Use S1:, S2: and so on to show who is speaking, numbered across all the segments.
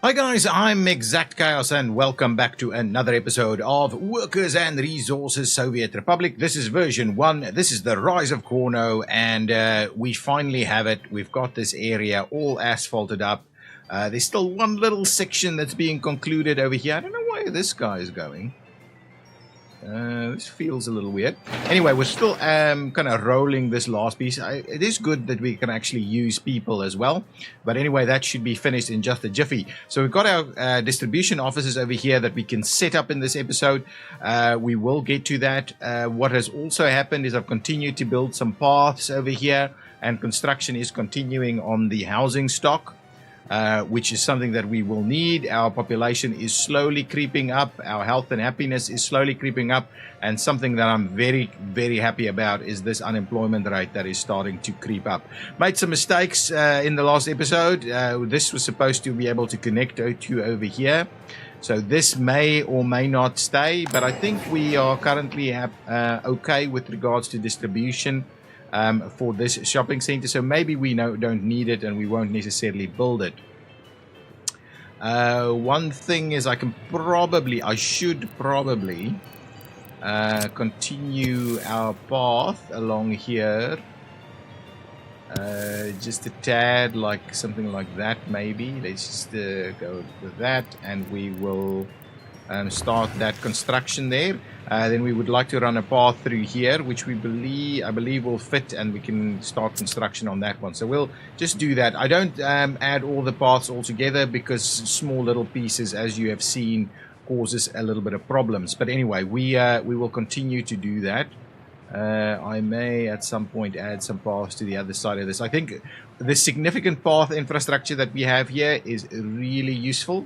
S1: Hi guys, I'm ExactChaos and welcome back to another episode of Workers and Resources Soviet Republic. This is version 1. This is the Rise of Cornoe and we finally have it. We've got this area all asphalted up. There's still one little section that's being concluded over here. I don't know where this guy is going. This feels a little weird. Anyway, we're still kind of rolling this last piece. It is good that we can actually use people as well. But anyway, that should be finished in just a jiffy. So we've got our distribution offices over here that we can set up in this episode. We will get to that. What has also happened is I've continued to build some paths over here. And construction is continuing on the housing stock. Which is something that we will need. Our population is slowly creeping up. Our health and happiness is slowly creeping up. And something that I'm very, very happy about is this unemployment rate that is starting to creep up. Made some mistakes in the last episode. This was supposed to be able to connect to over here. So this may or may not stay. But I think we are currently okay with regards to distribution. For this shopping center, so maybe we don't need it and we won't necessarily build it. One thing is I should probably continue our path along here just a tad, like something like that maybe. Let's just go with that and we will start that construction there. Then we would like to run a path through here, which I believe will fit, and we can start construction on that one. So we'll just do that. I don't add all the paths all together because small little pieces, as you have seen, causes a little bit of problems. But anyway, we will continue to do that. I may at some point add some paths to the other side of this. I think the significant path infrastructure that we have here is really useful.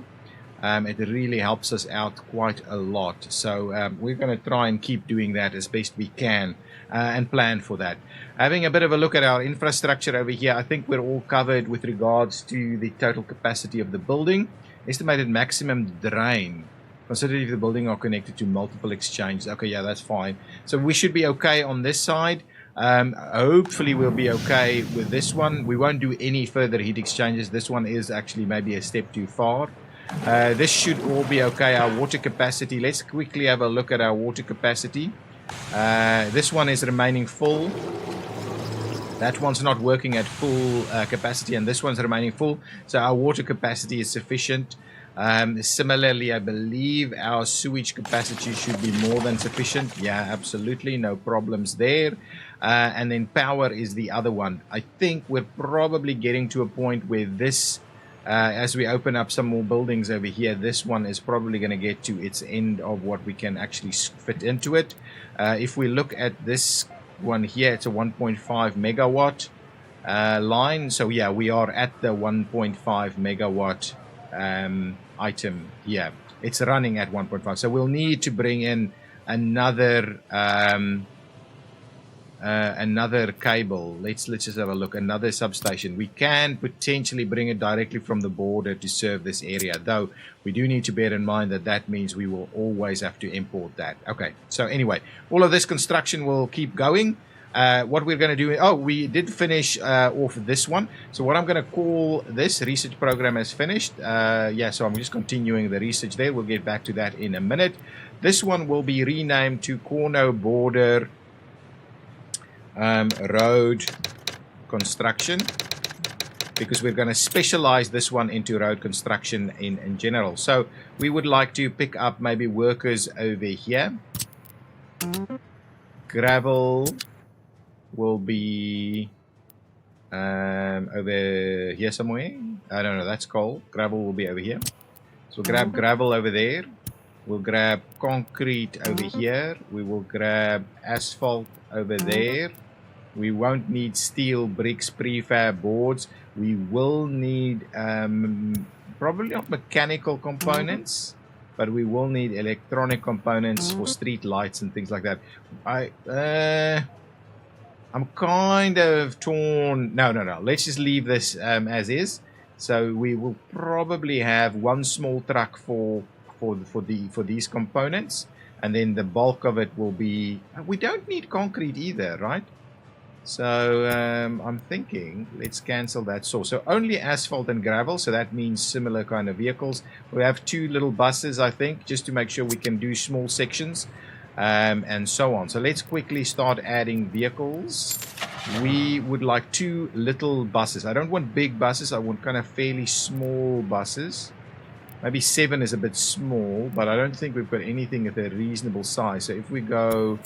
S1: It really helps us out quite a lot. So we're going to try and keep doing that as best we can and plan for that. Having a bit of a look at our infrastructure over here, I think we're all covered with regards to the total capacity of the building. Estimated maximum drain. Consider if the building are connected to multiple exchanges. Okay, yeah, that's fine. So we should be okay on this side. Hopefully we'll be okay with this one. We won't do any further heat exchanges. This one is actually maybe a step too far. This should all be okay. Our water capacity, let's quickly have a look at our water capacity. This one is remaining full. That one's not working at full capacity, and this one's remaining full. So our water capacity is sufficient. Similarly, I believe our sewage capacity should be more than sufficient. Yeah, absolutely, no problems there. And then power is the other one. I think we're probably getting to a point where this as we open up some more buildings over here, this one is probably going to get to its end of what we can actually fit into it. If we look at this one here, it's a 1.5 megawatt line. So yeah, we are at the 1.5 megawatt item here. It's running at 1.5. So we'll need to bring in another cable. Let's just have a look. Another substation. We can potentially bring it directly from the border to serve this area, though we do need to bear in mind that that means we will always have to import that. Okay, so anyway, all of this construction will keep going. What we're going to do, we did finish off this one. So what I'm going to call this research program as finished. Yeah, so I'm just continuing the research there. We'll get back to that in a minute. This one will be renamed to Cornoe Border Road Construction, because we're going to specialize this one into road construction in general. So we would like to pick up maybe workers over here. Gravel will be over here somewhere. I don't know, that's coal. Gravel will be over here. So we'll grab gravel over there. We'll grab concrete over here. We will grab asphalt over there. We won't need steel, bricks, prefab boards. We will need probably not mechanical components, but we will need electronic components for street lights and things like that. I'm kind of torn. No. Let's just leave this as is. So we will probably have one small truck for these components, and then the bulk of it will be. We don't need concrete either, right? So I'm thinking, let's cancel that source. So only asphalt and gravel, so that means similar kind of vehicles. We have 2 little buses, I think, just to make sure we can do small sections and so on. So let's quickly start adding vehicles. We would like 2 little buses. I don't want big buses. I want kind of fairly small buses. Maybe 7 is a bit small, but I don't think we've got anything at a reasonable size. So if we go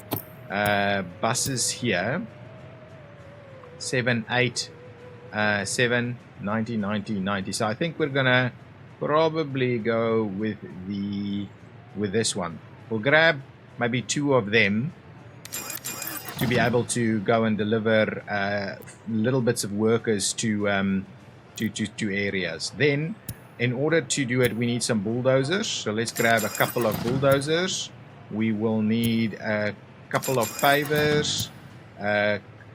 S1: buses here, 7, 8, 7, 90, 90, 90. So I think we're gonna probably go with this one. We'll grab maybe 2 of them to be able to go and deliver little bits of workers to areas. Then, in order to do it, we need some bulldozers. So let's grab a couple of bulldozers. We will need a couple of pavers,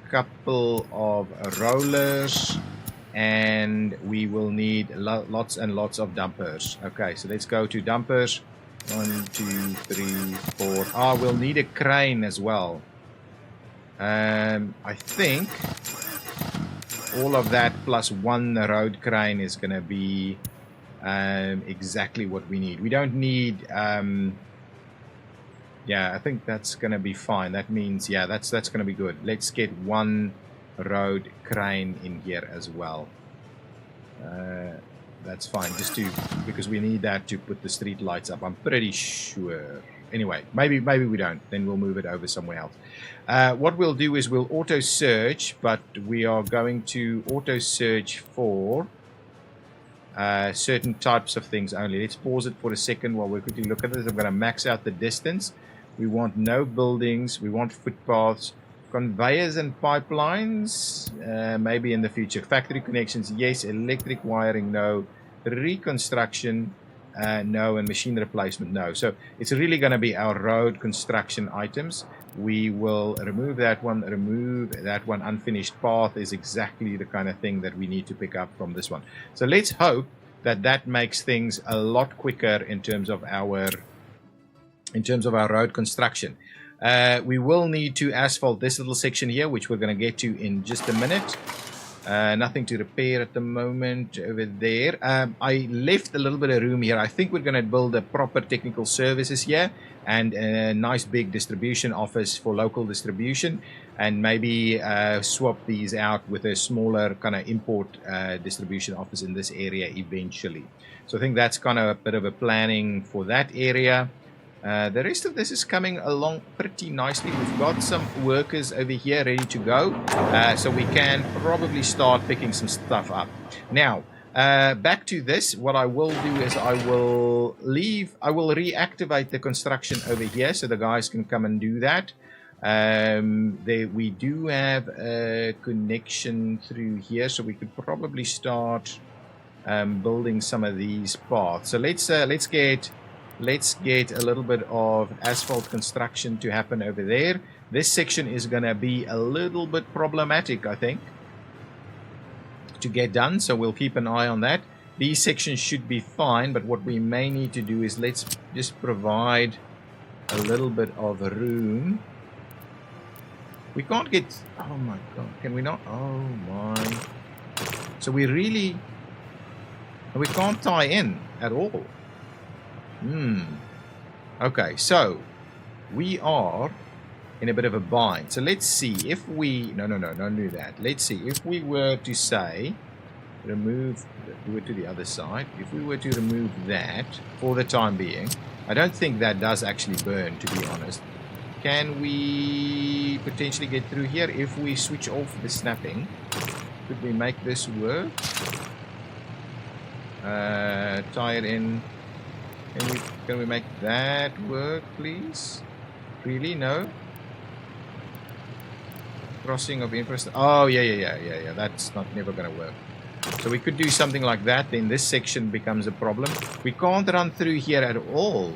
S1: couple of rollers, and we will need lots and lots of dumpers. Okay, so let's go to dumpers. 1, 2, 3, 4. We'll need a crane as well. I think all of that plus 1 road crane is going to be exactly what we need. We don't need yeah, I think that's going to be fine. That means, yeah, that's going to be good. Let's get 1 road crane in here as well. That's fine, because we need that to put the street lights up, I'm pretty sure. Anyway, maybe we don't. Then we'll move it over somewhere else. What we'll do is we'll auto search, but we are going to auto search for certain types of things only. Let's pause it for a second while we quickly look at this. I'm going to max out the distance. We want no buildings. We want footpaths, conveyors and pipelines, maybe in the future. Factory connections, yes. Electric wiring, no. Reconstruction, no. And machine replacement, no. So it's really going to be our road construction items. We will remove that one. Unfinished path is exactly the kind of thing that we need to pick up from this one. So let's hope that makes things a lot quicker in terms of our road construction. We will need to asphalt this little section here, which we're going to get to in just a minute. Nothing to repair at the moment over there. I left a little bit of room here. I think we're going to build a proper technical services here and a nice big distribution office for local distribution, and maybe swap these out with a smaller kind of import distribution office in this area eventually. So I think that's kind of a bit of a planning for that area. The rest of this is coming along pretty nicely. We've got some workers over here ready to go, so we can probably start picking some stuff up. Now, back to this, what I will do is I will reactivate the construction over here so the guys can come and do that. We do have a connection through here, so we could probably start building some of these paths. So let's get a little bit of asphalt construction to happen over there. This section is going to be a little bit problematic, I think, to get done, so we'll keep an eye on that. These sections should be fine, but what we may need to do is let's just provide a little bit of room. We can't get... Oh my god, can we not? Oh my... So we can't tie in at all. Okay, so we are in a bit of a bind. So let's see if we... No, don't do that. Let's see if we were to say remove... We were to the other side. If we were to remove that for the time being, I don't think that does actually burn, to be honest. Can we potentially get through here if we switch off the snapping? Could we make this work? Tie it in. Can we make that work, please? Really? No? Crossing of infrastructure. Oh, yeah. That's never going to work. So we could do something like that. Then this section becomes a problem. We can't run through here at all.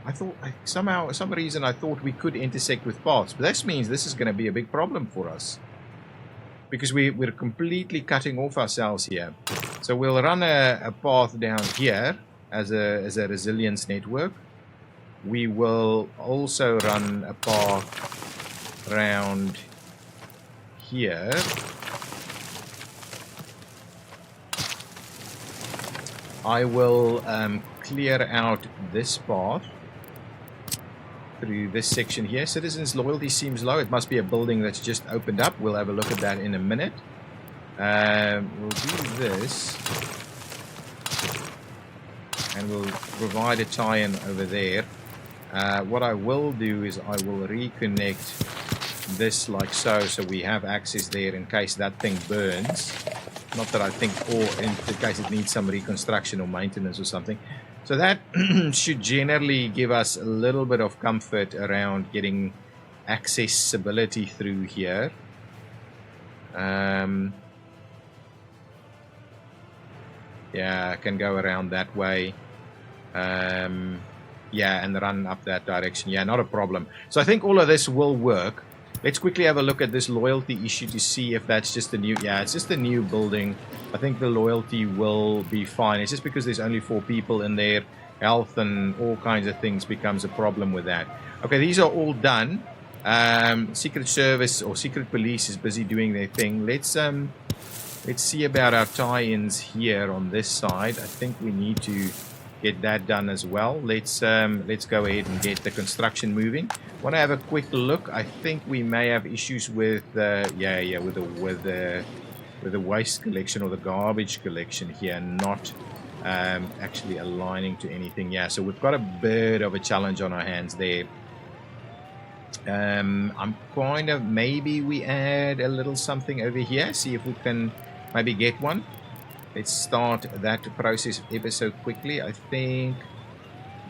S1: I thought, some reason I thought we could intersect with paths. But this means this is going to be a big problem for us, because we're completely cutting off ourselves here. So we'll run a path down here as a resilience network. We will also run a path around here. I will clear out this path through this section here. Citizens' loyalty seems low. It must be a building that's just opened up. We'll have a look at that in a minute. We'll do this. And we'll provide a tie-in over there. What I will do is I will reconnect this like so, so we have access there in case that thing burns. Not that I think, or in case it needs some reconstruction or maintenance or something. So that should generally give us a little bit of comfort around getting accessibility through here. Yeah, I can go around that way. Yeah, and run up that direction. Yeah, not a problem. So I think all of this will work. Let's quickly have a look at this loyalty issue to see if that's just a new... Yeah, it's just a new building. I think the loyalty will be fine. It's just because there's only 4 people in there. Health and all kinds of things becomes a problem with that. Okay, these are all done. Secret Service or Secret Police is busy doing their thing. Let's see about our tie-ins here on this side. I think we need to get that done as well. Let's go ahead and get the construction moving. Want to have a quick look. I think we may have issues with with the waste collection or the garbage collection here, not actually aligning to anything. Yeah, so we've got a bit of a challenge on our hands there. I'm kind of, maybe we add a little something over here, see if we can maybe get one. Let's start that process ever so quickly. I think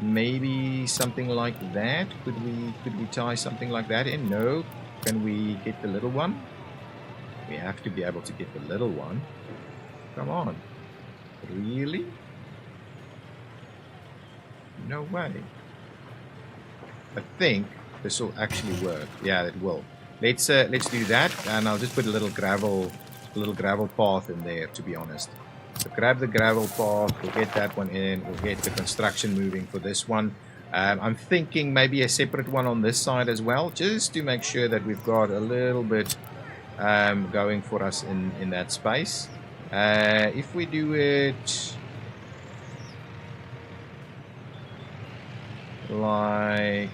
S1: maybe something like that. Could we tie something like that in? No. Can we get the little one? We have to be able to get the little one. Come on. Really? No way. I think this will actually work. Yeah, it will. Let's do that, and I'll just put a little gravel path in there, to be honest. So grab the gravel path, we'll get that one in, we'll get the construction moving for this one. I'm thinking maybe a separate one on this side as well, just to make sure that we've got a little bit going for us in that space. If we do it like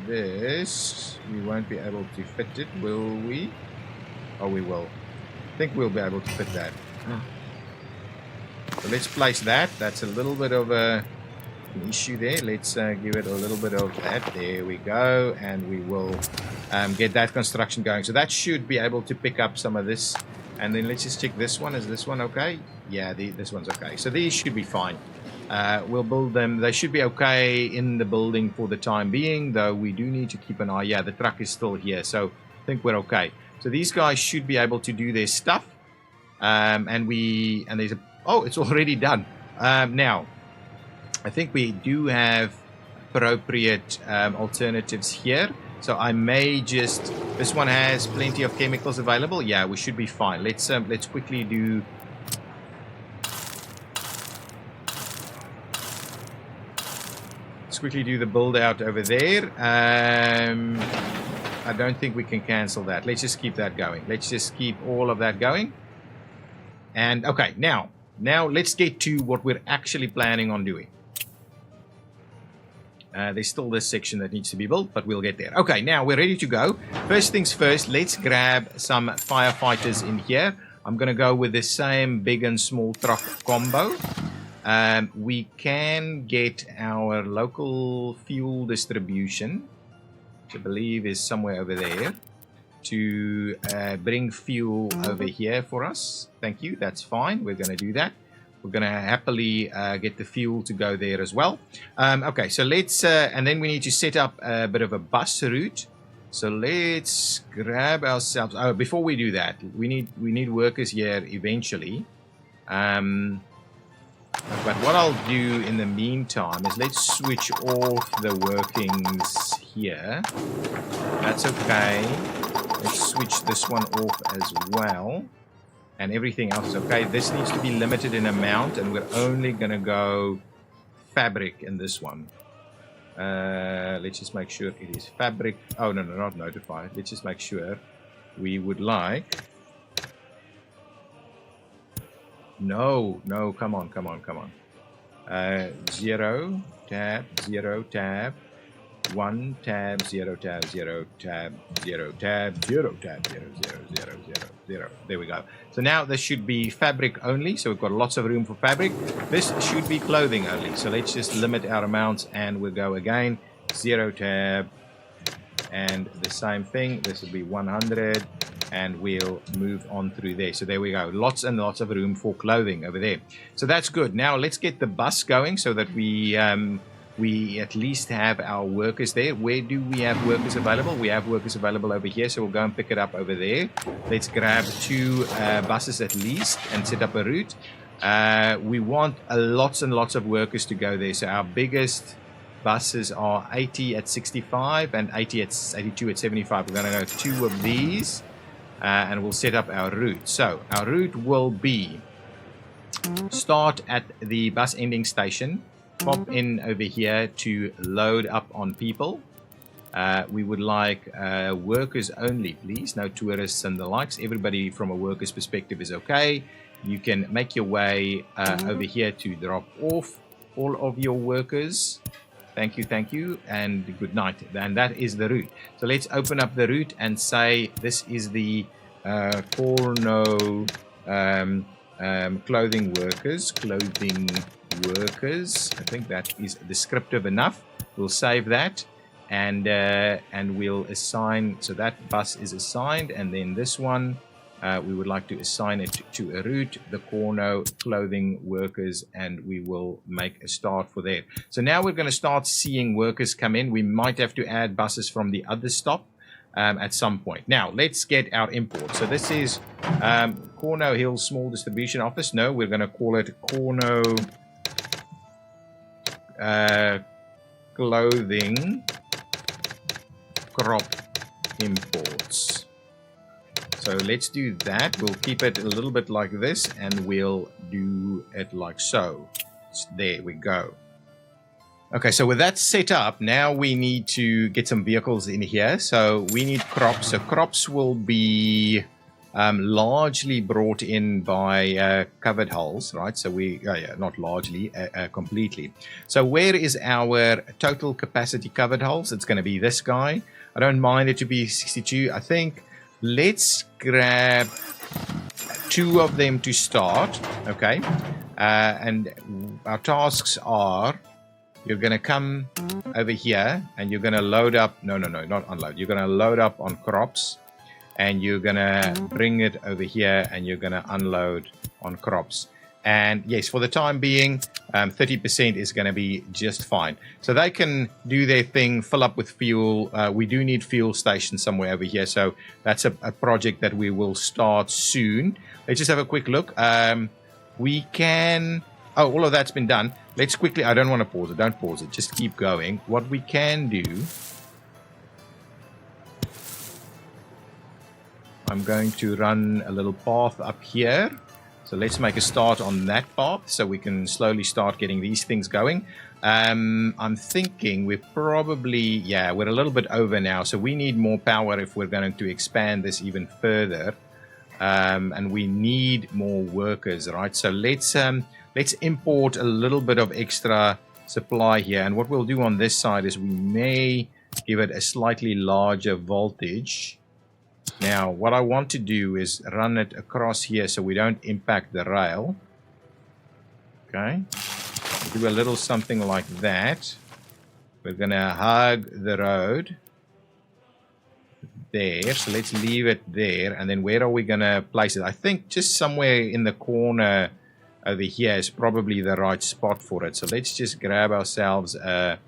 S1: this, we won't be able to fit it, will we? Oh, we will. I think we'll be able to fit that. So let's place that. That's a little bit of an issue there. Let's give it a little bit of that. There we go. And we will get that construction going. So that should be able to pick up some of this. And then let's just check this one. Is this one okay? Yeah, this one's okay. So these should be fine. We'll build them. They should be okay in the building for the time being, though we do need to keep an eye. Yeah, the truck is still here. So I think we're okay. So these guys should be able to do their stuff. And there's a... Oh, it's already done. Now, I think we do have appropriate alternatives here. So I may just... This one has plenty of chemicals available. Yeah, we should be fine. Let's quickly do... Let's quickly do the build out over there. I don't think we can cancel that. Let's just keep that going. Let's just keep all of that going. And okay, now let's get to what we're actually planning on doing. There's still this section that needs to be built, but we'll get there. Okay, now we're ready to go. First things first, let's grab some firefighters in here. I'm going to go with the same big and small truck combo. We can get our local fuel distribution, which I believe is somewhere over there, to bring fuel over here for us. Thank you, that's fine. We're going to do that. We're going to happily get the fuel to go there as well. Okay, so let's... and then we need to set up a bit of a bus route. So let's grab ourselves... Oh, before we do that, we need workers here eventually. But what I'll do in the meantime is let's switch off the workings here. That's okay. Let's switch this one off as well. And everything else is okay. This needs to be limited in amount, and we're only going to go fabric in this one. Let's just make sure it is fabric. Oh, no, not notified. Let's just make sure we would like. No, come on. 0 tab, 0 tab, 1 tab, 0 tab, 0 tab, 0 tab, 0 tab, 0, 0, 0, 0, 0. There we go. So now this should be fabric only. So we've got lots of room for fabric. This should be clothing only. So let's just limit our amounts and we'll go again. 0 tab. And the same thing. This will be 100. And we'll move on through there. So there we go. Lots and lots of room for clothing over there. So that's good. Now let's get the bus going so that we at least have our workers there. Where do we have workers available? We have workers available over here. So we'll go and pick it up over there. Let's grab 2 buses at least and set up a route. We want lots and lots of workers to go there. So our biggest buses are 80 at 65 and 80 at 82 at 75. We're going to go 2 of these. And we'll set up our route. So our route will be start at the bus ending station, pop in over here to load up on people. We would like workers only, please. No tourists and the likes. Everybody from a worker's perspective is okay. You can make your way over here to drop off all of your workers. Thank you, and good night. And that is the route. So let's open up the route and say this is the Cornoe clothing workers. I think that is descriptive enough. We'll save that and we'll assign. So that bus is assigned, and then this one. We would like to assign it to a route, the Cornoe clothing workers, and we will make a start for that. So now we're going to start seeing workers come in. We might have to add buses from the other stop at some point. Now, let's get our import. So this is Cornoe Hill Small Distribution Office. No, we're going to call it Cornoe Clothing Crop Imports. So let's do that. We'll keep it a little bit like this, and we'll do it like so. There we go. Okay, so with that set up, now we need to get some vehicles in here. So we need crops. So crops will be largely brought in by covered hulls, right? So not largely, completely. So where is our total capacity covered hulls? It's going to be this guy. I don't mind it to be 62. I think. Let's grab 2 of them to start, okay? And our tasks are, you're going to come over here and you're going to load up, no, not unload. You're going to load up on crops and you're going to bring it over here and you're going to unload on crops. And yes, for the time being, 30% is going to be just fine. So they can do their thing, fill up with fuel. We do need fuel stations somewhere over here. So that's a project that we will start soon. Let's just have a quick look. We can... Oh, all of that's been done. Let's quickly... I don't want to pause it. Don't pause it. Just keep going. What we can do... I'm going to run a little path up here. So let's make a start on that path so we can slowly start getting these things going. I'm thinking we're probably, we're a little bit over now. So we need more power if we're going to expand this even further. And we need more workers, right? So let's import a little bit of extra supply here. And what we'll do on this side is we may give it a slightly larger voltage. Now, what I want to do is run it across here so we don't impact the rail. Okay. Do a little something like that. We're going to hug the road. There. So let's leave it there. And then where are we going to place it? I think just somewhere in the corner over here is probably the right spot for it. So let's just grab ourselves a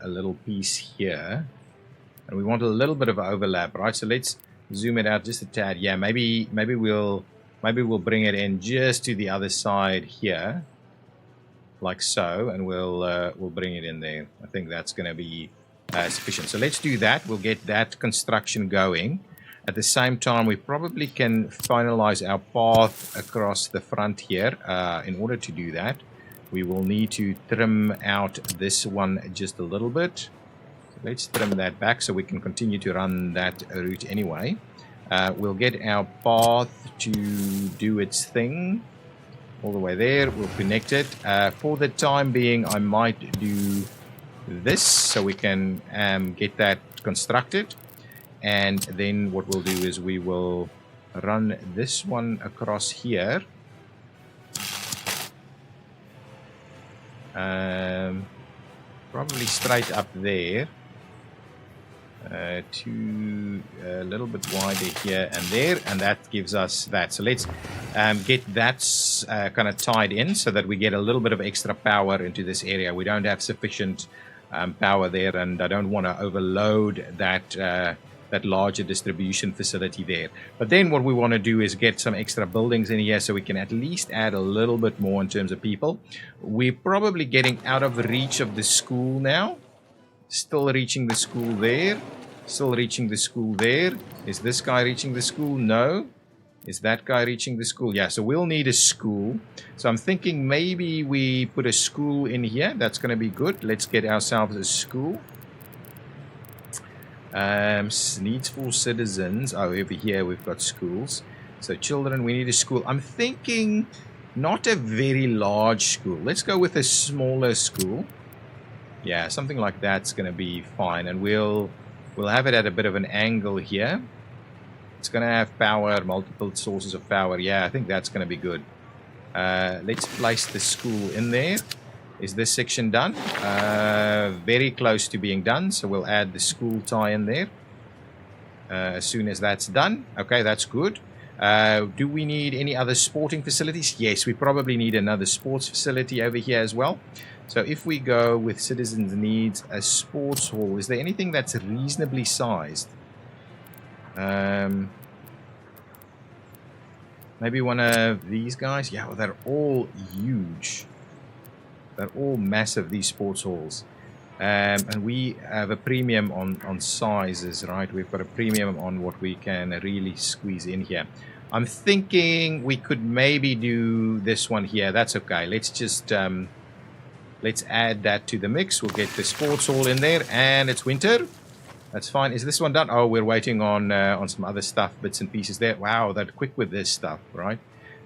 S1: little piece here, and we want a little bit of overlap, right? So let's zoom it out just a tad. Yeah, maybe we'll bring it in just to the other side here, like so, and we'll bring it in there. I think that's going to be sufficient. So let's do that. We'll get that construction going. At the same time, we probably can finalize our path across the front here. In order to do that, we will need to trim out this one just a little bit. Let's trim that back so we can continue to run that route anyway. We'll get our path to do its thing all the way there. We'll connect it. For the time being, I might do this so we can get that constructed. And then what we'll do is we will run this one across here. Probably straight up there. To a little bit wider here and there, and that gives us that. So let's get that kind of tied in so that we get a little bit of extra power into this area. We don't have sufficient power there, and I don't want to overload that larger distribution facility there. But then what we want to do is get some extra buildings in here so we can at least add a little bit more in terms of people. We're probably getting out of reach of the school now. Still reaching the school there. Still reaching the school there. Is this guy reaching the school? No. Is that guy reaching the school? Yeah, so we'll need a school. So I'm thinking maybe we put a school in here. That's going to be good. Let's get ourselves a school. Needs for citizens. Oh, over here we've got schools. So children, we need a school. I'm thinking not a very large school. Let's go with a smaller school. Yeah, something like that's going to be fine. And we'll have it at a bit of an angle here. It's going to have power, multiple sources of power. Yeah, I think that's going to be good. Let's place the school in there. Is this section done? Very close to being done. So we'll add the school tie in there. As soon as that's done. Okay, that's good. Do we need any other sporting facilities? Yes, we probably need another sports facility over here as well. So if we go with citizens needs a sports hall, is there anything that's reasonably sized? Maybe one of these guys? Yeah, well, they're all huge. They're all massive, these sports halls. And we have a premium on sizes, right? We've got a premium on what we can really squeeze in here. I'm thinking we could maybe do this one here. That's okay. Let's just... let's add that to the mix. We'll get the sports hall in there, and it's winter. That's fine. Is this one done? Oh, we're waiting on some other stuff, bits and pieces there. Wow, they're quick with this stuff, right?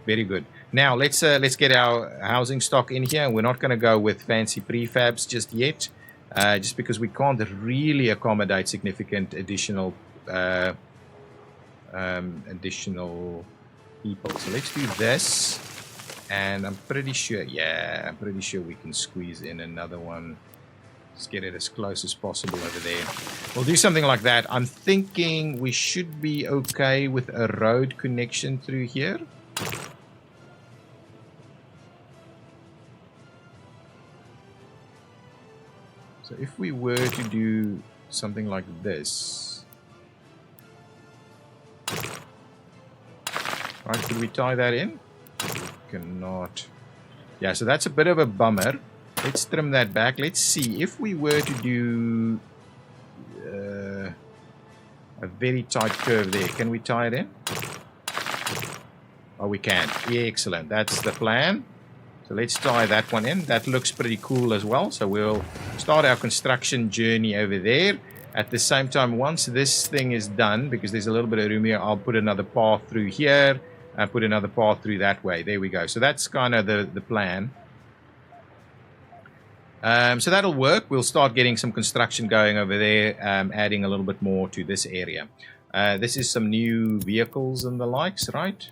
S1: Very good. Now let's get our housing stock in here. We're not going to go with fancy prefabs just yet, just because we can't really accommodate significant additional people. So let's do this. And I'm pretty sure, yeah, I'm pretty sure we can squeeze in another one. Let's get it as close as possible over there. We'll do something like that. I'm thinking we should be okay with a road connection through here. So if we were to do something like this. Right, could we tie that in? Cannot. Yeah, so that's a bit of a bummer. Let's trim that back. Let's see if we were to do a very tight curve there. Can we tie it in? Oh, we can. Yeah, excellent. That's the plan. So let's tie that one in. That looks pretty cool as well. So we'll start our construction journey over there. At the same time, once this thing is done, because there's a little bit of room here, I'll put another path through here. And put another path through that way. There we go. So that's kind of the plan. So that'll work. We'll start getting some construction going over there, adding a little bit more to this area. This is some new vehicles and the likes, right?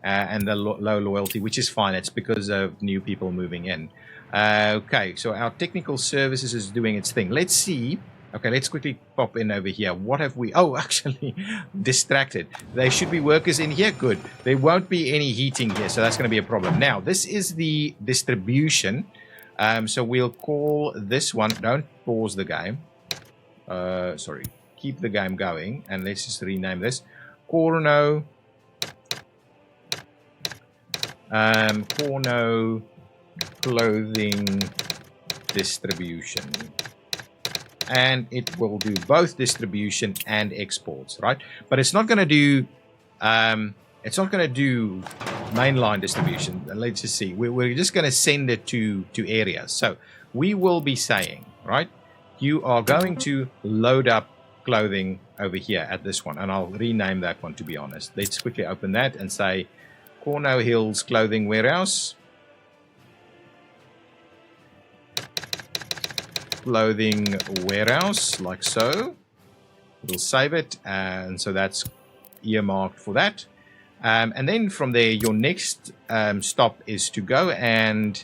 S1: And the low loyalty, which is fine. It's because of new people moving in. Okay, so our technical services is doing its thing. Let's see. Okay, let's quickly pop in over here. What have we... Oh, actually, distracted. There should be workers in here. Good. There won't be any heating here, so that's going to be a problem. Now, this is the distribution. So we'll call this one... Don't pause the game. Sorry. Keep the game going. And let's just rename this. Cornoe. Cornoe clothing distribution. And it will do both distribution and exports, right? But it's not going to do It's not going to do mainline distribution. Let's just see. We're just going to send it to areas. So we will be saying, right, you are going to load up clothing over here at this one. And I'll rename that one, to be honest. Let's quickly open that and say Cornoe Hills Clothing Warehouse. Clothing Warehouse, like so. We'll save it. And so that's earmarked for that. And then from there, your next stop is to go and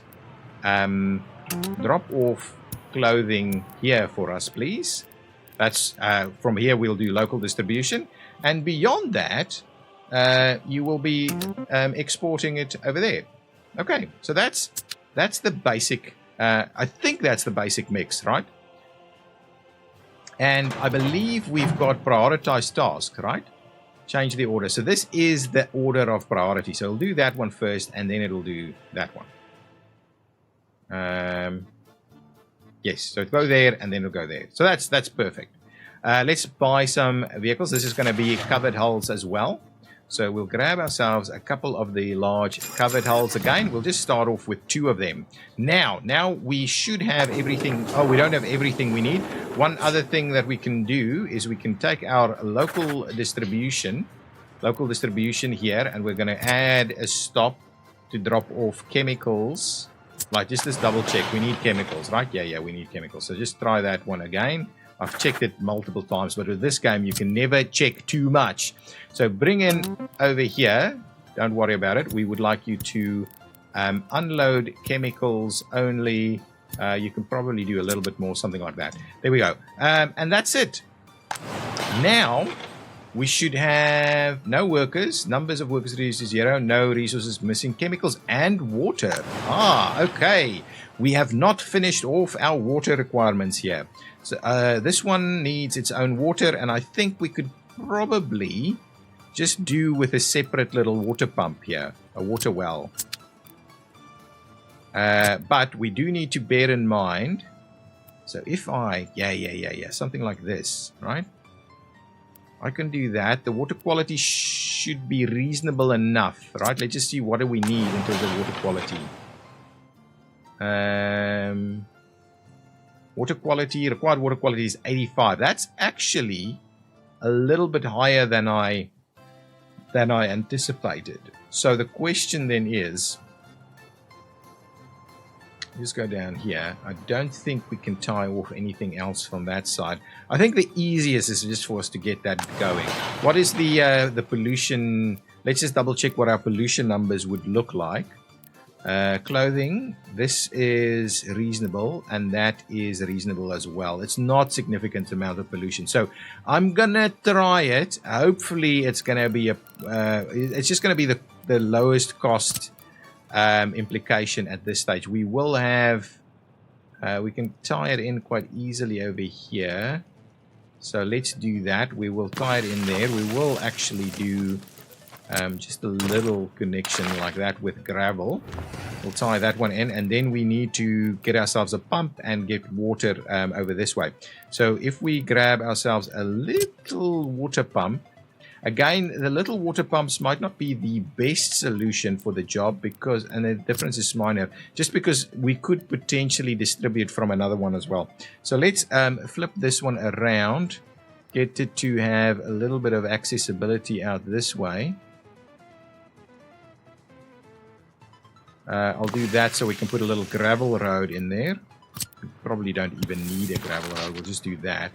S1: drop off clothing here for us, please. That's from here, we'll do local distribution. And beyond that, you will be exporting it over there. Okay, so that's the basic, I think that's the basic mix, right? And I believe we've got prioritized task, right? Change the order. So this is the order of priority. So we'll do that one first, and then it'll do that one. Yes, so it'll go there, and then it'll go there. So that's perfect. Let's buy some vehicles. This is going to be covered hulls as well. So we'll grab ourselves a couple of the large covered hulls again. We'll just start off with 2 of them. Now we should have everything. Oh, we don't have everything we need. One other thing that we can do is we can take our local distribution here, and we're going to add a stop to drop off chemicals. Like, just this double check. We need chemicals, right? Yeah, we need chemicals. So just try that one again. I've checked it multiple times, but with this game, you can never check too much. So bring in over here. Don't worry about it. We would like you to unload chemicals only. You can probably do a little bit more, something like that. There we go. And that's it. Now, we should have no workers. Numbers of workers reduced to 0. No resources missing. Chemicals and water. Okay. We have not finished off our water requirements here. So this one needs its own water, and I think we could probably just do with a separate little water pump here, a water well. But we do need to bear in mind, so if I, something like this, right? I can do that. The water quality should be reasonable enough, right? Let's just see what do we need in terms of water quality. Required water quality is 85. That's actually a little bit higher than I anticipated. So the question then is, just go down here. I don't think we can tie off anything else from that side. I think the easiest is just for us to get that going. What is the pollution? Let's just double check what our pollution numbers would look like. Clothing, this is reasonable, and that is reasonable as well. It's not significant amount of pollution, so I'm gonna try it. Hopefully it's gonna be it's just gonna be the lowest cost implication at this stage. We will have we can tie it in quite easily over here, so let's do that. We will tie it in there. We will actually do just a little connection like that with gravel. We'll tie that one in, and then we need to get ourselves a pump and get water over this way. So if we grab ourselves a little water pump, again, the little water pumps might not be the best solution for the job, because, and the difference is minor, just because we could potentially distribute from another one as well. So let's flip this one around, get it to have a little bit of accessibility out this way. I'll do that so we can put a little gravel road in there. We probably don't even need a gravel road. We'll just do that.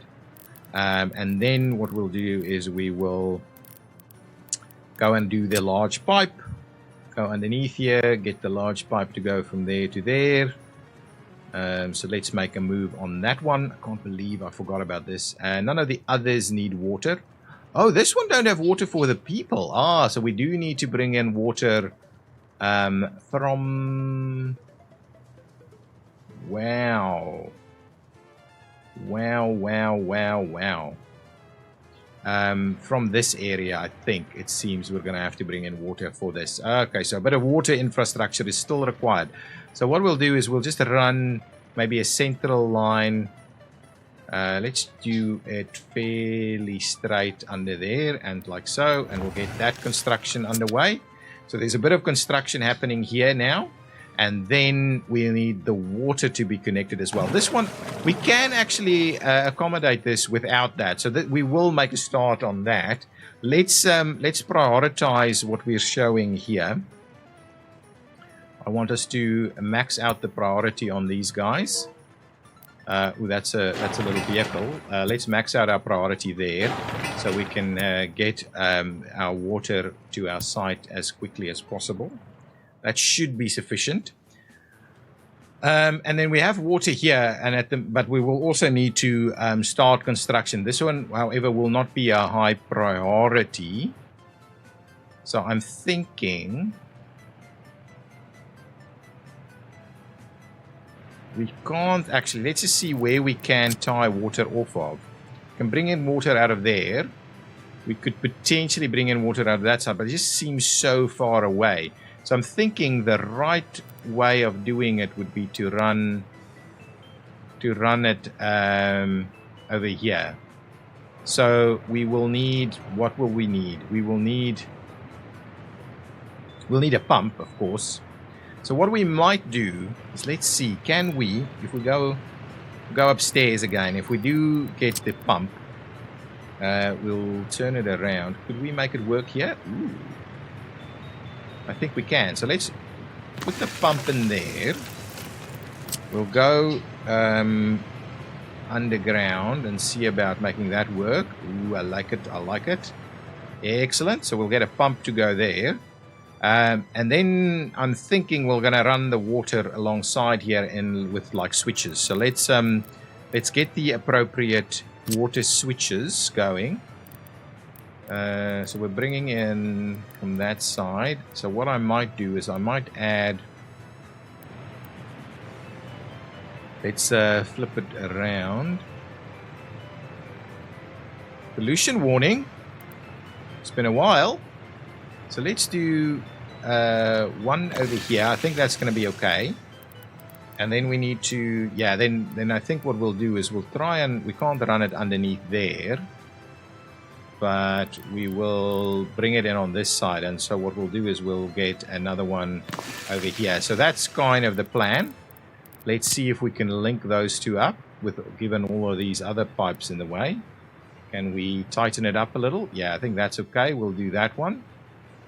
S1: And then what we'll do is we will go and do the large pipe. Go underneath here, get the large pipe to go from there to there. So let's make a move on that one. I can't believe I forgot about this. None of the others need water. Oh, this one don't have water for the people. So we do need to bring in water from... Wow. From this area, I think it seems we're going to have to bring in water for this. Okay, so a bit of water infrastructure is still required. So what we'll do is we'll just run maybe a central line Let's do it fairly straight under there and like so, and we'll get that construction underway. So there's a bit of construction happening here now, and then we need the water to be connected as well. This one, we can actually accommodate this without that, so that we will make a start on that. Let's prioritize what we're showing here. I want us to max out the priority on these guys. Ooh, that's a little vehicle. Let's max out our priority there, so we can get our water to our site as quickly as possible. That should be sufficient. And then we have water here, and but we will also need to start construction. This one, however, will not be a high priority. So I'm thinking we can't actually. Let's just see where we can tie water off of. We can bring in water out of there. We could potentially bring in water out of that side, but it just seems so far away. So I'm thinking the right way of doing it would be to run it over here. So we will need, what will we need? We'll need a pump, of course. So what we might do is, let's see, can we, if we go upstairs again, if we do get the pump, we'll turn it around. Could we make it work here? Ooh. I think we can. So let's put the pump in there. We'll go underground and see about making that work. Ooh, I like it. I like it. Excellent. So we'll get a pump to go there. And then I'm thinking we're going to run the water alongside here with like switches. So let's get the appropriate water switches going. So we're bringing in from that side. So what I might do is I might add, let's flip it around. Pollution warning. It's been a while. So let's do one over here. I think that's going to be okay. And then we need to, yeah, then I think what we'll do is we'll try and, we can't run it underneath there, but we will bring it in on this side. And so what we'll do is we'll get another one over here. So that's kind of the plan. Let's see if we can link those two up with, given all of these other pipes in the way. Can we tighten it up a little? Yeah, I think that's okay. We'll do that one.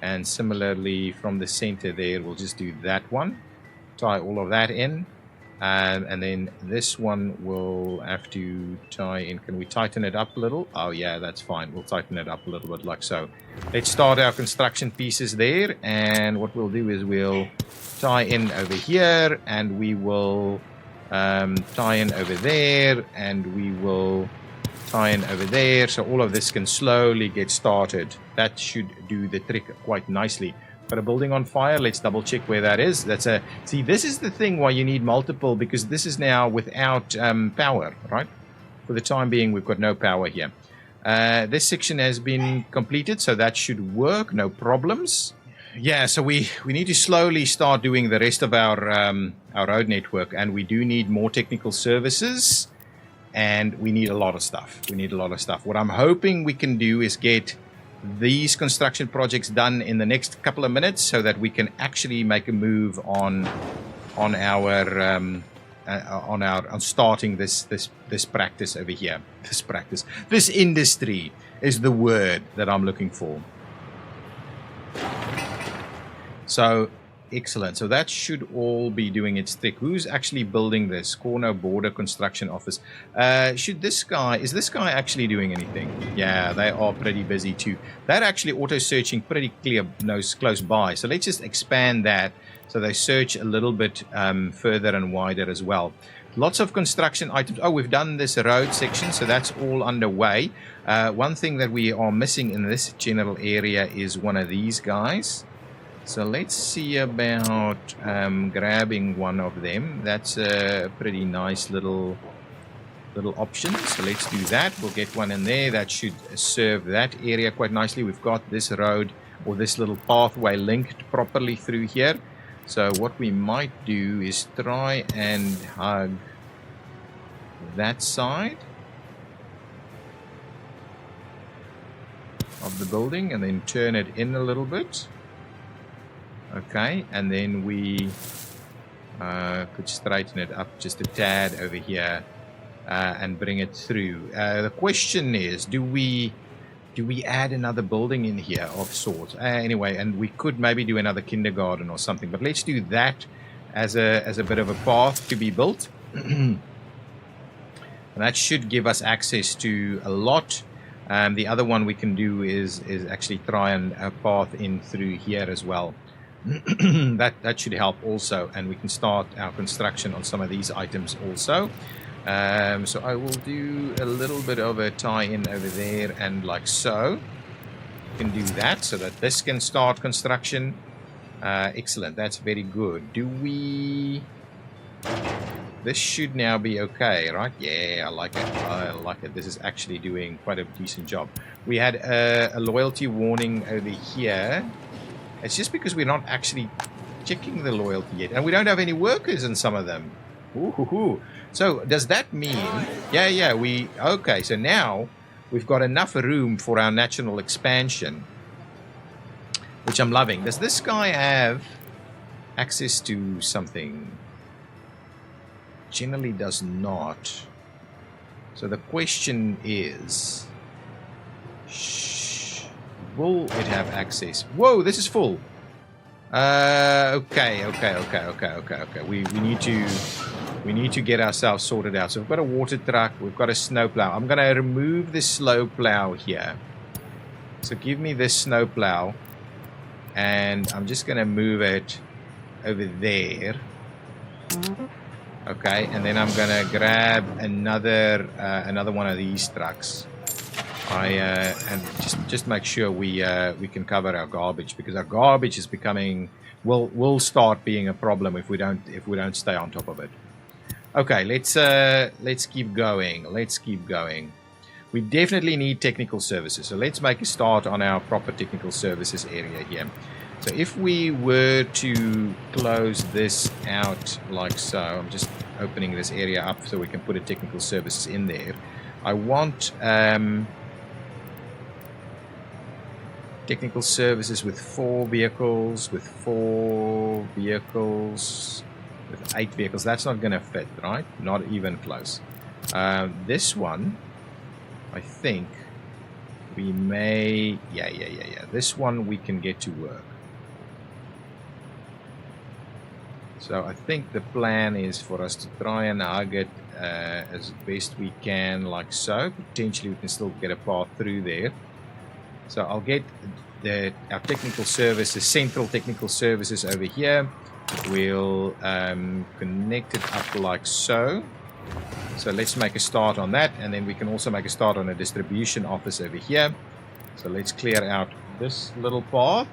S1: And similarly from the center there, we'll just do that one. Tie all of that in. And then this one will have to tie in. Can we tighten it up a little? Oh yeah, that's fine. We'll tighten it up a little bit like so. Let's start our construction pieces there. And what we'll do is we'll tie in over here. And we will tie in over there. And we will tie in over there. So all of this can slowly get started. That should do the trick quite nicely. But a building on fire, let's double check where that is. That's a, see, this is the thing why you need multiple, because this is now without power, right? For the time being, we've got no power here. This section has been completed, so that should work, no problems. Yeah, so we need to slowly start doing the rest of our road network, and we do need more technical services, and we need a lot of stuff. We need a lot of stuff. What I'm hoping we can do is get these construction projects done in the next couple of minutes, so that we can actually make a move on starting this practice over here. This industry is the word that I'm looking for. So excellent. So that should all be doing its trick. Who's actually building this? Cornoe Border Construction Office. Is this guy actually doing anything? Yeah, they are pretty busy too. They're actually auto-searching pretty close by. So let's just expand that so they search a little bit further and wider as well. Lots of construction items. Oh, we've done this road section, so that's all underway. One thing that we are missing in this general area is one of these guys. So let's see about grabbing one of them. That's a pretty nice little option. So let's do that. We'll get one in there. That should serve that area quite nicely. We've got this road or this little pathway linked properly through here. So what we might do is try and hug that side. of the building and then turn it in a little bit. Okay, and then we could straighten it up just a tad over here and bring it through. The question is, do we add another building in here of sorts? Anyway, and we could maybe do another kindergarten or something, but let's do that as a bit of a path to be built. And that should give us access to a lot. The other one we can do is actually try and path in through here as well. that should help also, and we can start our construction on some of these items also. So I will do a little bit of a tie-in over there, and like so. We can do that so that this can start construction. Excellent, that's very good. Do we... This should now be okay, right? Yeah, I like it. I like it. This is actually doing quite a decent job. We had a loyalty warning over here. It's just because we're not actually checking the loyalty yet. And we don't have any workers in some of them. Ooh. So does that mean... Yeah, we... Okay, so now we've got enough room for our national expansion, which I'm loving. Does this guy have access to something? Generally does not. So the question is, will it have access? Whoa, this is full. Okay. We need to get ourselves sorted out. So we've got a water truck, we've got a snow plow. I'm gonna remove the slow plow here. So give me this snow plow, and I'm just gonna move it over there. Okay, and then I'm gonna grab another one of these trucks. And just make sure we can cover our garbage, because our garbage is becoming will start being a problem if we don't stay on top of it. Okay, let's keep going. We definitely need technical services, so let's make a start on our proper technical services area here. So if we were to close this out like so, I'm just opening this area up so we can put a technical services in there. I want technical services with 4 vehicles, with 8 vehicles. That's not going to fit, right? Not even close. This one, I think we may... Yeah. This one we can get to work. So I think the plan is for us to try and hug it as best we can, like so. Potentially we can still get a path through there. So I'll get our technical services, central technical services over here. We'll connect it up like so. So let's make a start on that, and then we can also make a start on a distribution office over here. So let's clear out this little path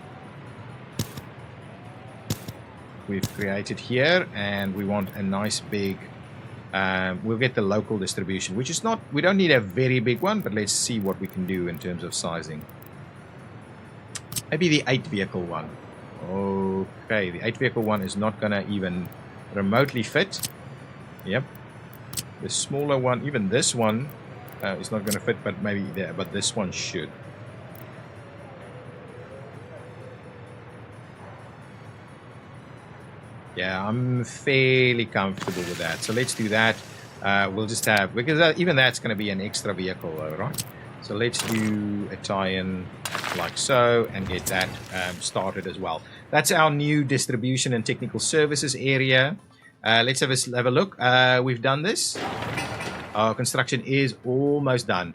S1: we've created here, and we want a nice big we'll get the local distribution, which is not, we don't need a very big one, but let's see what we can do in terms of sizing. Maybe the 8 vehicle one. Okay, the 8 vehicle one is not gonna even remotely fit. Yep. The smaller one, even this one is not gonna fit, but maybe there, but this one should. Yeah, I'm fairly comfortable with that. So let's do that. We'll just have, because even that's going to be an extra vehicle though, right? So let's do a tie-in like so and get that started as well. That's our new distribution and technical services area. Let's have a look. We've done this. Our construction is almost done.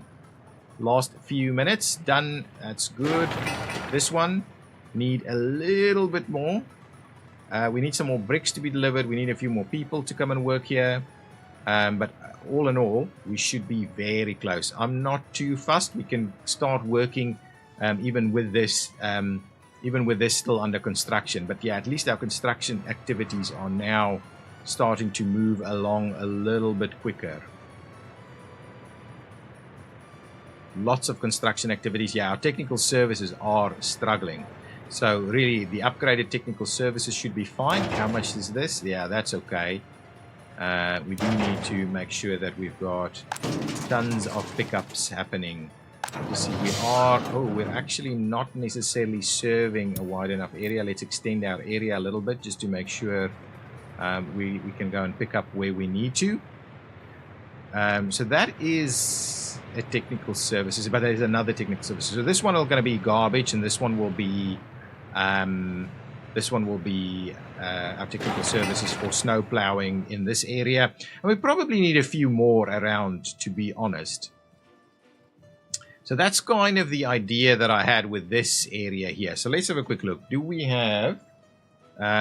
S1: Last few minutes done. That's good. This one need a little bit more. We need some more bricks to be delivered. We need a few more people to come and work here. But all in all, we should be very close. I'm not too fussed. We can start working even with this still under construction. But yeah, at least our construction activities are now starting to move along a little bit quicker. Lots of construction activities. Yeah, our technical services are struggling. So really, the upgraded technical services should be fine. How much is this? Yeah, that's okay. We do need to make sure that we've got tons of pickups happening. You see, we're actually not necessarily serving a wide enough area. Let's extend our area a little bit just to make sure we can go and pick up where we need to. So that is a technical services, but there's another technical services. So this one is going to be garbage, and this one will be our technical services for snow plowing in this area. And we probably need a few more around, to be honest. So that's kind of the idea that I had with this area here. So let's have a quick look. Do we have...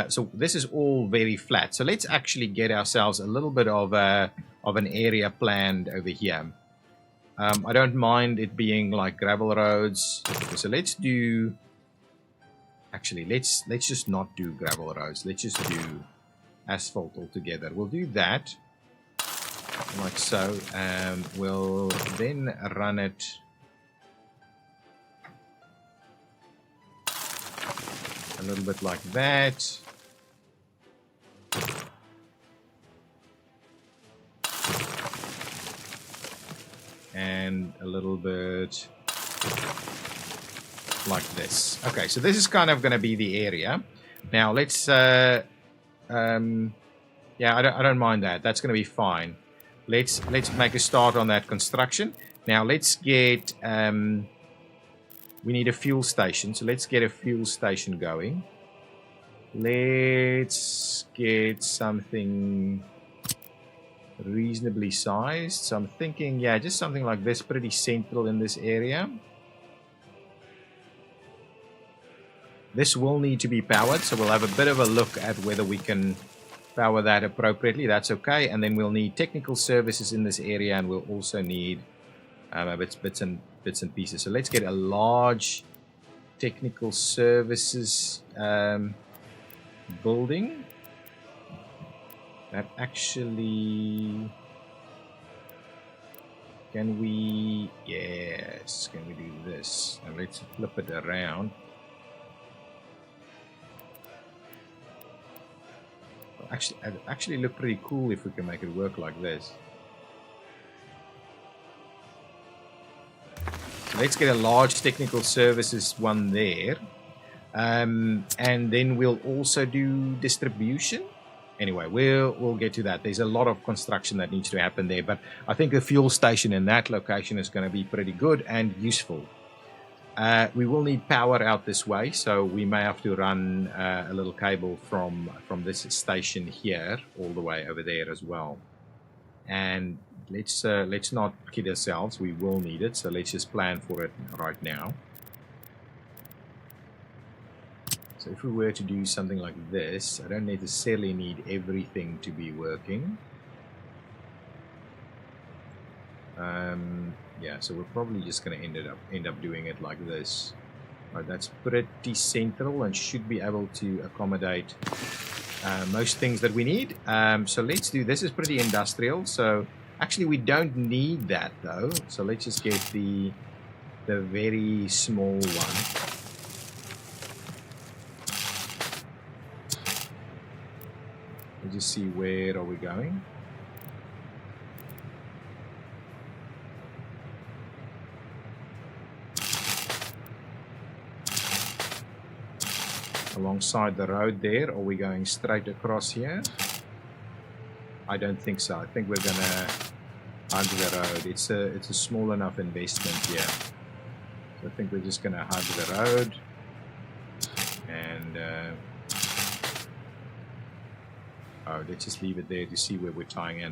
S1: so this is all very flat. So let's actually get ourselves a little bit of an area planned over here. I don't mind it being like gravel roads. Okay, so let's do... Actually, let's just not do gravel roads. Let's just do asphalt altogether. We'll do that. Like so. We'll then run it... a little bit like that. And a little bit like this. Okay, so this is kind of going to be the area. Now let's yeah, I don't mind that. That's going to be fine. Let's make a start on that construction. Now let's get we need a fuel station, so let's get a fuel station going. Let's get something reasonably sized. So I'm thinking, yeah, just something like this, pretty central in this area. This will need to be powered, so we'll have a bit of a look at whether we can power that appropriately. That's okay. And then we'll need technical services in this area, and we'll also need bits and pieces. So let's get a large technical services building that actually... Can we... Yes, can we do this? And let's flip it around. Actually look pretty cool if we can make it work like this. So let's get a large technical services one there. And then we'll also do distribution. Anyway, we'll get to that. There's a lot of construction that needs to happen there, but I think the fuel station in that location is going to be pretty good and useful. We will need power out this way, so we may have to run a little cable from this station here all the way over there as well. And let's not kid ourselves. We will need it, so let's just plan for it right now. So if we were to do something like this, I don't necessarily need everything to be working. Yeah, so we're probably just going to end up doing it like this. Right, that's pretty central and should be able to accommodate most things that we need. So let's do this. Is pretty industrial. So actually, we don't need that though. So let's just get the very small one. Let's just see, where are we going? Alongside the road there. Are we going straight across here? I don't think so. I think we're gonna hug the road. It's a small enough investment here. So I think we're just gonna hug the road. And oh, let's just leave it there to see where we're tying in.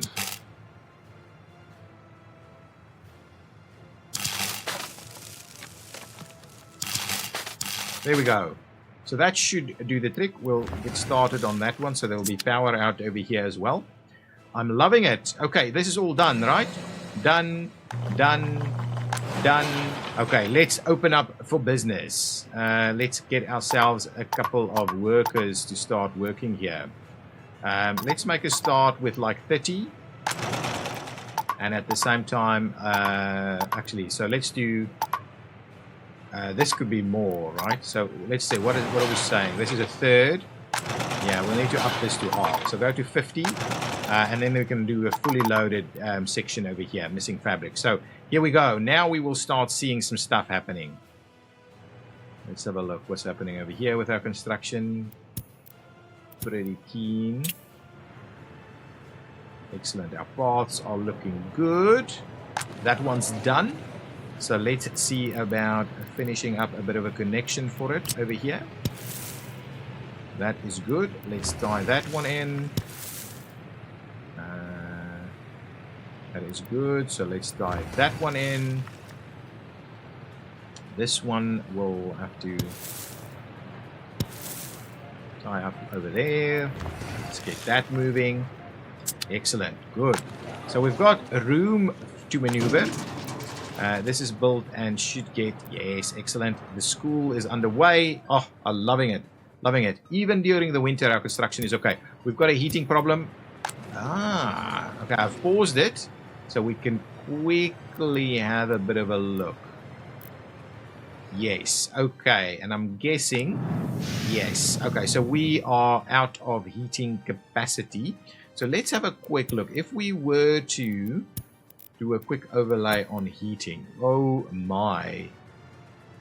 S1: There we go. So that should do the trick. We'll get started on that one. So there will be power out over here as well. I'm loving it. Okay, this is all done, right? Done, done, done. Okay, let's open up for business. Let's get ourselves a couple of workers to start working here. Let's make a start with like 30. And at the same time, actually, so let's do... this could be more, right? So let's see, what are we saying? This is a third. Yeah, we'll need to up this to half. So go to 50. And then we can do a fully loaded section over here, missing fabric. So here we go. Now we will start seeing some stuff happening. Let's have a look. What's happening over here with our construction? Pretty keen. Excellent. Our paths are looking good. That one's done. So let's see about finishing up a bit of a connection for it over here. That is good. Let's tie that one in. That is good. So let's tie that one in. This one will have to tie up over there. Let's get that moving. Excellent. Good. So we've got a room to maneuver. This is built and should get... Yes, excellent. The school is underway. Oh, I'm loving it. Loving it. Even during the winter, our construction is okay. We've got a heating problem. Okay, I've paused it so we can quickly have a bit of a look. Yes, okay, and I'm guessing, yes, okay, so we are out of heating capacity. So let's have a quick look. If we were to do a quick overlay on heating, oh my,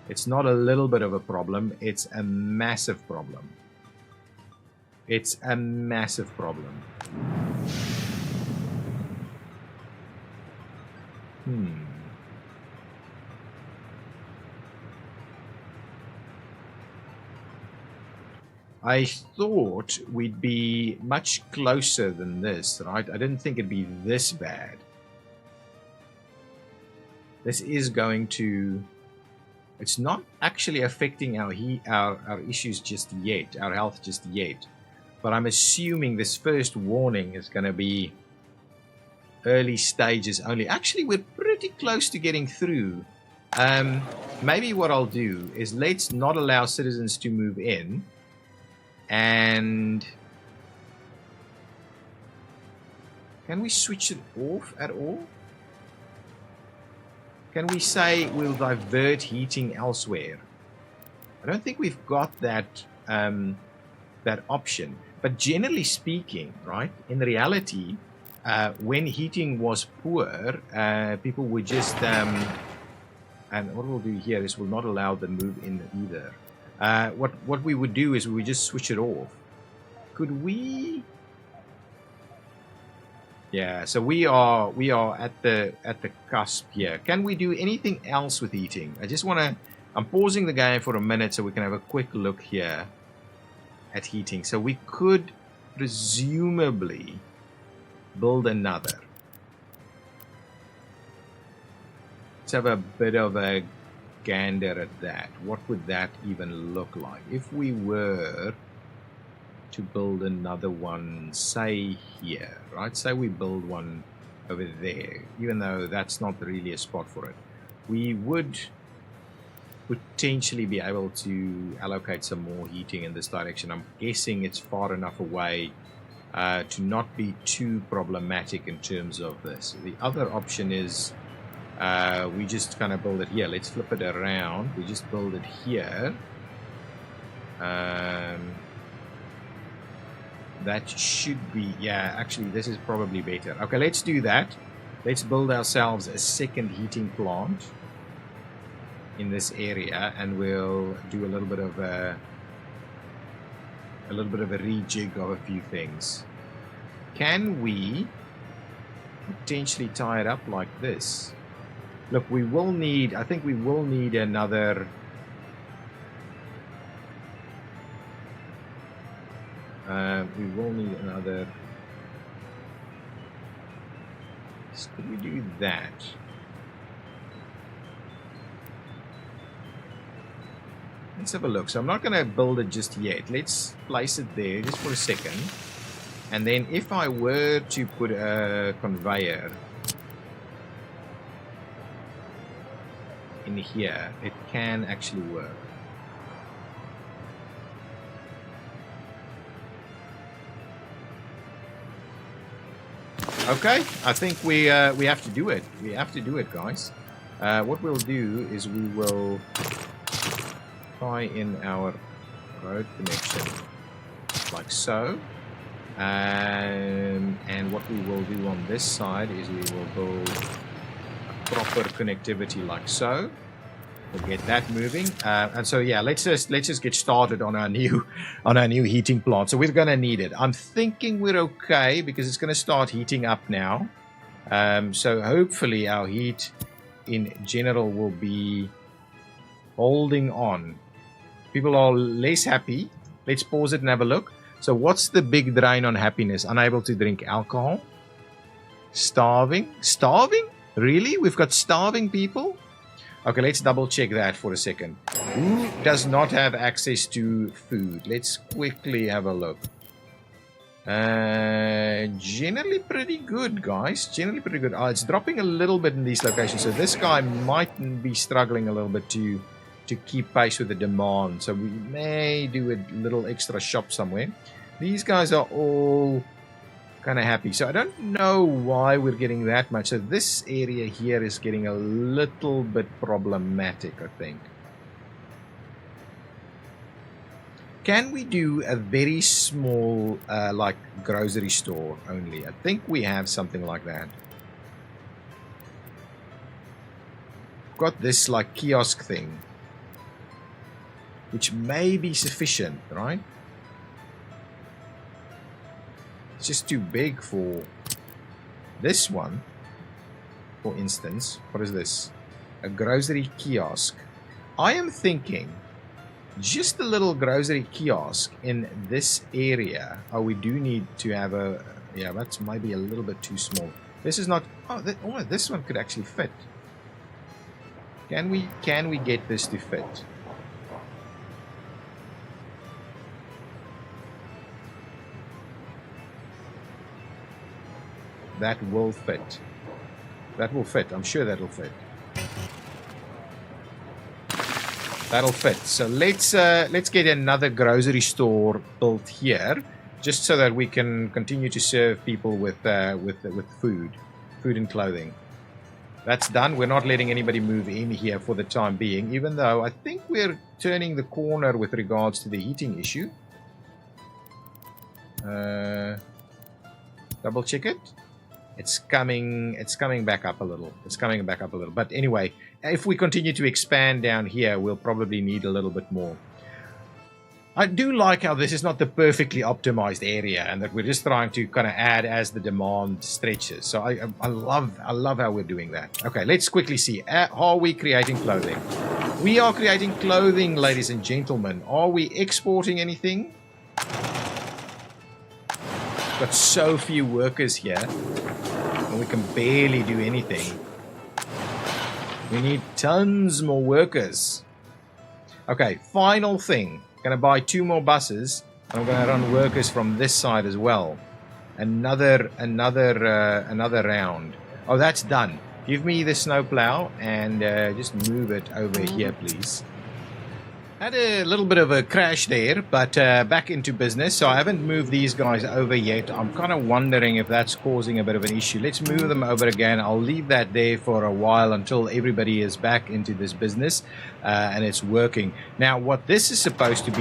S1: it's not a little bit of a problem, it's a massive problem. It's a massive problem. I thought we'd be much closer than this, right? I didn't think it'd be this bad. This is going to... It's not actually affecting our issues just yet, our health just yet. But I'm assuming this first warning is going to be early stages only. Actually, we're pretty close to getting through. Maybe what I'll do is let's not allow citizens to move in. And can we switch it off at all? Can we say we'll divert heating elsewhere? I don't think we've got that that option. But generally speaking, right, in reality, when heating was poor, people would just and what we'll do here is we'll not allow them move in either. What we would do is we would just switch it off. Could we? Yeah, so we are at the cusp here. Can we do anything else with heating? I just want to... I'm pausing the game for a minute so we can have a quick look here at heating. So we could presumably build another. Let's have a bit of a gander at that. What would that even look like if we were to build another one, say here, right? Say we build one over there, even though that's not really a spot for it. We would potentially be able to allocate some more heating in this direction. I'm guessing it's far enough away to not be too problematic in terms of this. The other option is we just kind of build it here. Let's flip it around. We just build it here. That should be, yeah, actually this is probably better. Okay, let's do that. Let's build ourselves a second heating plant in this area, and we'll do a little bit of a rejig of a few things. Can we potentially tie it up like this? Look, we will need, I think we will need another... we will need another... Could we do that? Let's have a look. So I'm not going to build it just yet. Let's place it there just for a second. And then if I were to put a conveyor in here, it can actually work. Okay, I think we have to do it. We have to do it, guys. What we'll do is we will tie in our road connection like so. And what we will do on this side is we will build a proper connectivity like so. We'll get that moving. And so yeah, let's just get started on our new heating plant. So we're gonna need it. I'm thinking we're okay because it's gonna start heating up now. So hopefully our heat in general will be holding on. People are less happy. Let's pause it and have a look. So what's the big drain on happiness? Unable to drink alcohol. Starving. Starving? Really? We've got starving people? Okay, let's double check that for a second. Who does not have access to food? Let's quickly have a look. Generally pretty good, guys. Generally pretty good. It's dropping a little bit in these locations. So this guy might be struggling a little bit to keep pace with the demand. So we may do a little extra shop somewhere. These guys are all kind of happy. So I don't know why we're getting that much. So this area here is getting a little bit problematic, I think. Can we do a very small, like, grocery store only? I think we have something like that. Got this, like, kiosk thing, which may be sufficient, right? It's just too big for this one, for instance. What is this? A grocery kiosk. I am thinking just a little grocery kiosk in this area. Oh, we do need to have a... Yeah, that's maybe a little bit too small. This is not... Oh, this one could actually fit. Can we get this to fit? That will fit. That will fit. I'm sure that'll fit. That'll fit. So let's get another grocery store built here, just so that we can continue to serve people with food and clothing. That's done. We're not letting anybody move in here for the time being, even though I think we're turning the corner with regards to the heating issue. Double check it. It's coming back up a little. It's coming back up a little. But anyway, if we continue to expand down here, we'll probably need a little bit more. I do like how this is not the perfectly optimized area, and that we're just trying to kind of add as the demand stretches. So I love how we're doing that. Okay, let's quickly see. Are we creating clothing? We are creating clothing, ladies and gentlemen. Are we exporting anything? Got so few workers here, and we can barely do anything. We need tons more workers. Okay, final thing. Gonna buy 2 more buses, and I'm gonna run workers from this side as well. Another round. Oh, that's done. Give me the snowplow and just move it over here, please. Had a little bit of a crash there, but back into business. So I haven't moved these guys over yet. I'm kind of wondering if that's causing a bit of an issue. Let's move them over again. I'll leave that there for a while until everybody is back into this business and it's working. Now, what this is supposed to be,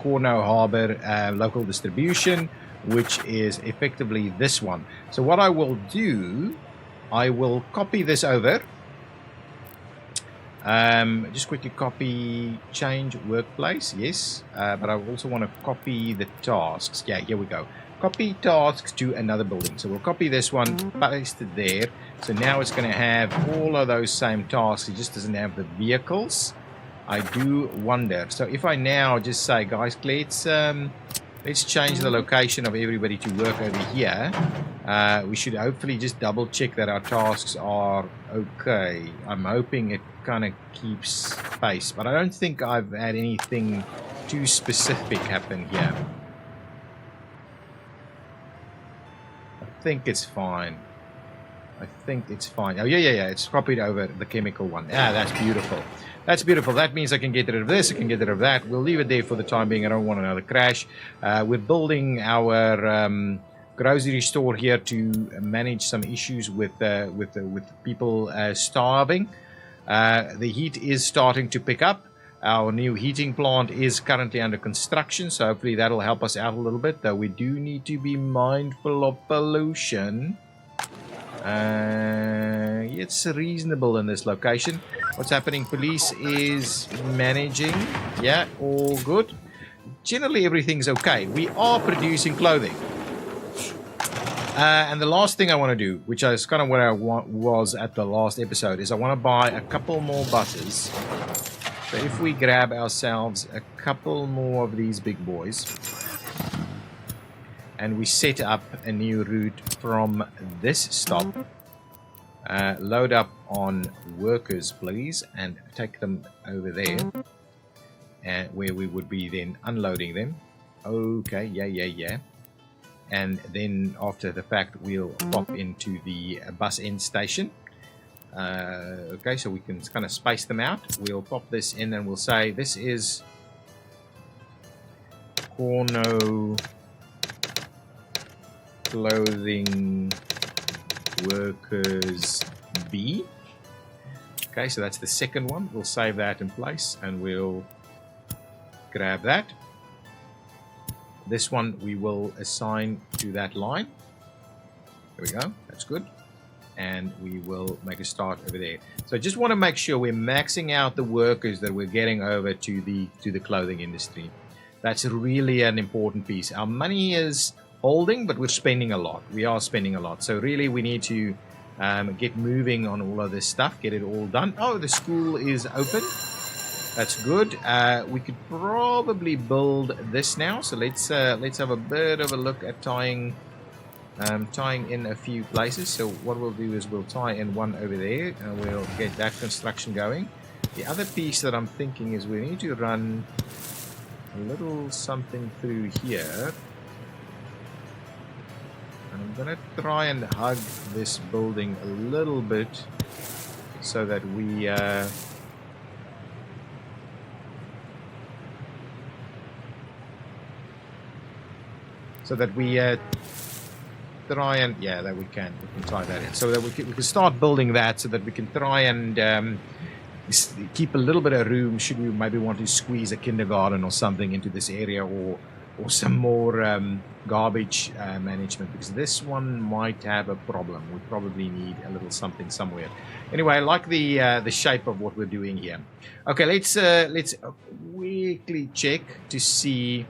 S1: Cornoe Harbor local distribution, which is effectively this one. So what I will do, I will copy this over. Just quickly copy, change workplace, yes, but I also want to copy the tasks. Yeah, here we go. Copy tasks to another building. So we'll copy this one, paste it there. So now it's going to have all of those same tasks. It just doesn't have the vehicles. I do wonder. So if I now just say, guys, let's change the location of everybody to work over here. We should hopefully just double check that our tasks are okay. I'm hoping it kind of keeps pace, but I don't think I've had anything too specific happen here. I think it's fine. Oh, yeah. It's copied over the chemical one. Ah, that's beautiful. That's beautiful. That means I can get rid of this. I can get rid of that. We'll leave it there for the time being. I don't want another crash. We're building our grocery store here to manage some issues with people starving. The heat is starting to pick up. Our new heating plant is currently under construction, so hopefully that'll help us out a little bit, though we do need to be mindful of pollution. It's reasonable in this location. What's happening? Police is managing. Yeah, all good. Generally, everything's okay. We are producing clothing. And the last thing I want to do, which is kind of what I was at the last episode, is I want to buy a couple more buses. So if we grab ourselves a couple more of these big boys, and we set up a new route from this stop, load up on workers, please, and take them over there, where we would be then unloading them. Okay, yeah. And then after the fact, we'll pop into the bus end station. Okay, so we can kind of space them out. We'll pop this in and we'll say this is Cornoe Clothing Workers B. Okay, so that's the second one. We'll save that in place and we'll grab that. This one we will assign to that line. There we go. That's good. And we will make a start over there. So I just want to make sure we're maxing out the workers that we're getting over to the clothing industry. That's really an important piece. Our money is holding, but we're spending a lot. We are spending a lot. So really we need to get moving on all of this stuff, get it all done. Oh, the school is open. That's good. We could probably build this now. So let's have a bit of a look at tying in a few places. So what we'll do is we'll tie in one over there and we'll get that construction going. The other piece that I'm thinking is we need to run a little something through here. And I'm going to try and hug this building a little bit so that we try and, yeah, that we can tie that in, so that we can start building that, so that we can try and keep a little bit of room should we maybe want to squeeze a kindergarten or something into this area, or some more garbage management, because this one might have a problem. We probably need a little something somewhere. Anyway, I like the shape of what we're doing here. Okay, let's quickly check to see.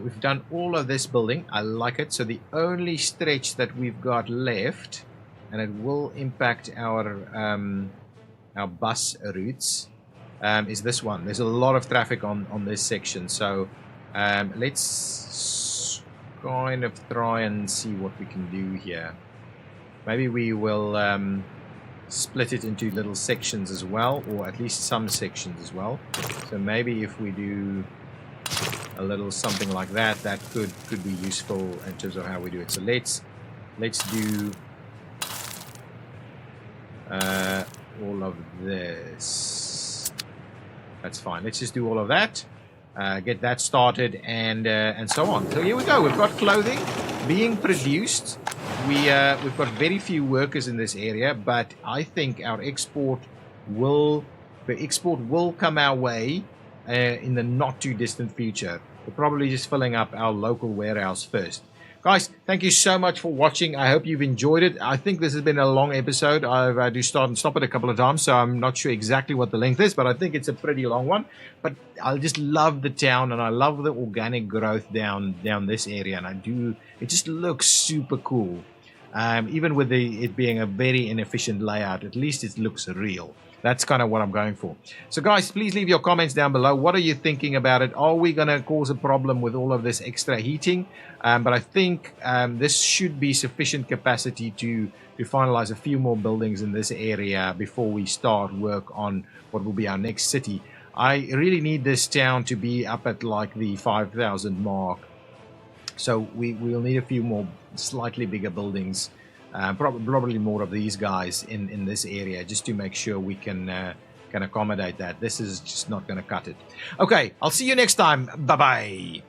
S1: We've done all of this building. I like it. So the only stretch that we've got left, and it will impact our bus routes, is this one. There's a lot of traffic on this section. So let's kind of try and see what we can do here. Maybe we will split it into little sections as well, or at least some sections as well. So maybe if we do a little something like that, that could be useful in terms of how we do it. So let's do all of this. That's fine. Let's just do all of that, get that started, and so on. So here we go. We've got clothing being produced. We've got very few workers in this area, but I think our export will come our way in the not too distant future. We're probably just filling up our local warehouse first. Guys, thank you so much for watching. I hope you've enjoyed it. I think this has been a long episode. I've had to start and stop it a couple of times, so I'm not sure exactly what the length is, but I think it's a pretty long one. But I just love the town, and I love the organic growth down this area, and it just looks super cool. Even with it being a very inefficient layout, at least it looks real. That's kind of what I'm going for. So guys, please leave your comments down below. What are you thinking about it? Are we going to cause a problem with all of this extra heating? But I think this should be sufficient capacity to finalize a few more buildings in this area before we start work on what will be our next city. I really need this town to be up at like the 5,000 mark. So we'll need a few more slightly bigger buildings. Probably more of these guys in this area, just to make sure we can accommodate that. This is just not going to cut it. Okay, I'll see you next time. Bye-bye.